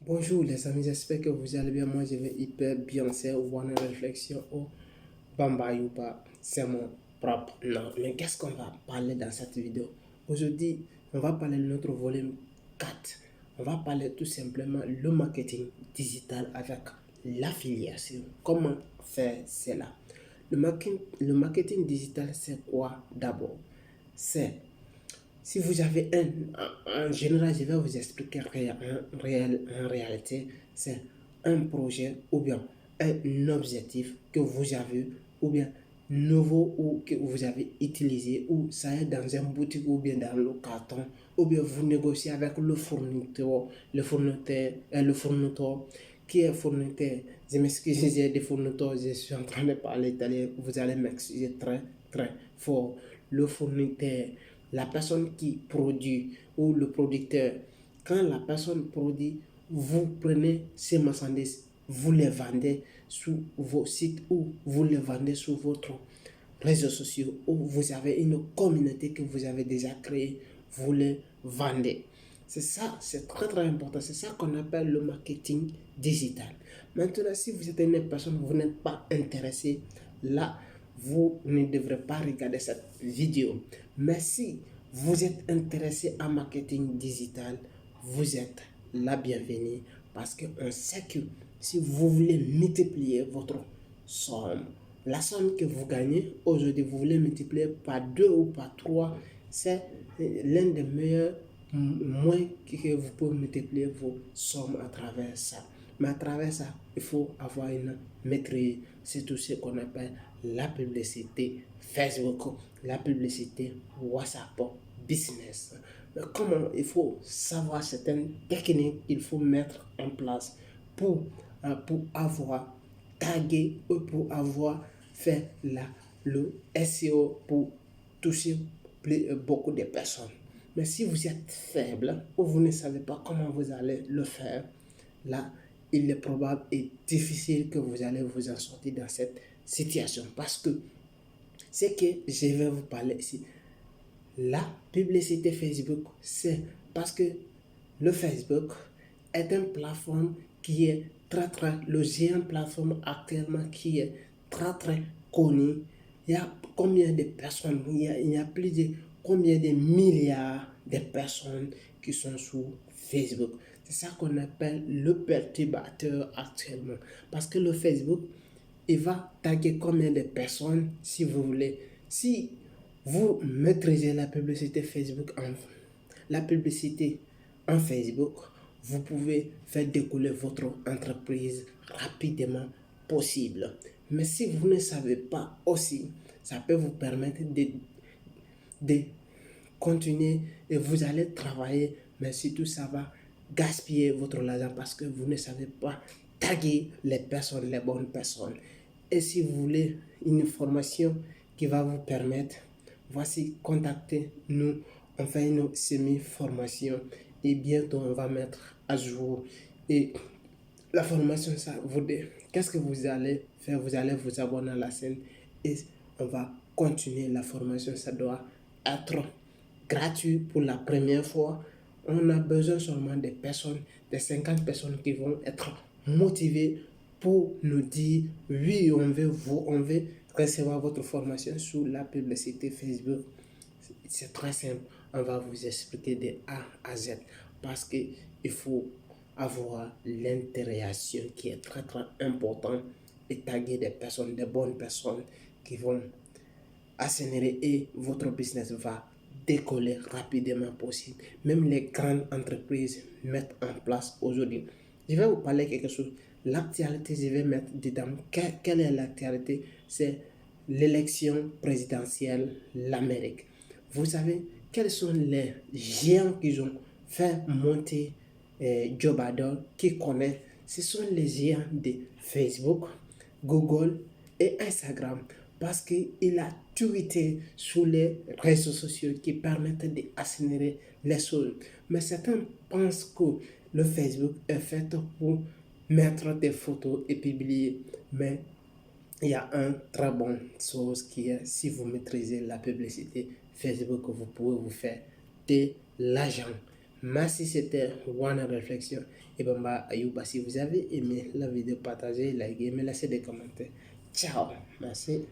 Bonjour les amis, j'espère que vous allez bien. Moi je vais hyper bien. C'est une réflexion au Bamba Yuba. C'est mon propre nom. Mais qu'est-ce qu'on va parler dans cette vidéo? Aujourd'hui, on va parler de notre volume 4. On va parler tout simplement le marketing digital avec l'affiliation. Comment faire cela? Le marketing digital, c'est quoi d'abord? C'est si vous avez en général, je vais vous expliquer en réalité, c'est un projet ou bien un objectif que vous avez ou bien nouveau ou que vous avez utilisé ou ça est dans une boutique ou bien dans le carton ou bien vous négociez avec le fournisseur qui est fournisseur. Je m'excuse, j'ai des fournisseurs, je suis en train de parler italien, vous allez m'excuser très très fort. Le fournisseur, la personne qui produit ou le producteur, quand la personne produit, vous prenez ces marchandises, vous les vendez sur vos sites ou vous les vendez sur votre réseaux sociaux ou vous avez une communauté que vous avez déjà créée, vous les vendez. C'est ça, c'est très très important. C'est ça qu'on appelle le marketing digital. Maintenant, si vous êtes une personne, vous n'êtes pas intéressé, là, vous ne devrez pas regarder cette vidéo. Mais si vous êtes intéressé à marketing digital, vous êtes la bienvenue parce qu'on sait que si vous voulez multiplier votre somme, la somme que vous gagnez aujourd'hui, vous voulez multiplier par 2 ou par 3, c'est l'un des meilleurs moyens que vous pouvez multiplier vos sommes à travers ça. Mais à travers ça, il faut avoir une maîtrise. C'est tout ce qu'on appelle la publicité Facebook, la publicité WhatsApp, business. Mais comment il faut savoir certaines techniques qu'il faut mettre en place pour avoir tagué ou pour avoir fait le SEO pour toucher beaucoup de personnes. Mais si vous êtes faible ou vous ne savez pas comment vous allez le faire, là, il est probable et difficile que vous allez vous en sortir dans cette situation. Parce que ce que je vais vous parler ici, la publicité Facebook, c'est parce que le Facebook est une plateforme qui est le géant plateforme actuellement qui est très connu. Il y a combien de personnes, il y a plus de combien de milliards de personnes qui sont sur Facebook. C'est ça qu'on appelle le perturbateur actuellement. Parce que le Facebook, il va taguer combien de personnes si vous voulez. Si vous maîtrisez la publicité en Facebook, vous pouvez faire décoller votre entreprise rapidement possible. Mais si vous ne savez pas aussi, ça peut vous permettre de continuer et vous allez travailler, mais surtout ça va gaspiller votre argent parce que vous ne savez pas taguer les personnes, les bonnes personnes. Et si vous voulez une formation qui va vous permettre, voici, contactez-nous, on fait une semi-formation et bientôt on va mettre à jour. Et la formation, ça vous dit, qu'est-ce que vous allez faire? Vous allez vous abonner à la chaîne et on va continuer la formation. Ça doit être gratuit pour la première fois. On a besoin seulement des personnes, des 50 personnes qui vont être motivées pour nous dire oui, on veut recevoir votre formation sur la publicité Facebook. C'est très simple. On va vous expliquer de A à Z parce qu'il faut avoir l'interaction qui est très important et taguer des personnes, des bonnes personnes qui vont accélérer et votre business va décoller rapidement possible. Même les grandes entreprises mettent en place aujourd'hui. Je vais vous parler de quelque chose. L'actualité, je vais mettre dedans. Quelle est l'actualité? C'est l'élection présidentielle, l'Amérique. Vous savez, quels sont les géants qui ont fait monter Joe Biden, qui connaît? Ce sont les géants de Facebook, Google et Instagram parce qu'il a tweeté sur les réseaux sociaux qui permettent d'accélérer les choses. Mais certains pensent que le Facebook est fait pour mettre des photos et publier. Mais il y a un très bon chose qui est, si vous maîtrisez la publicité Facebook, vous pouvez vous faire de l'argent. Merci, c'était One Réflexion. Et Bamba Ayouba, si vous avez aimé la vidéo, partagez, likez, mais laissez des commentaires. Ciao, merci.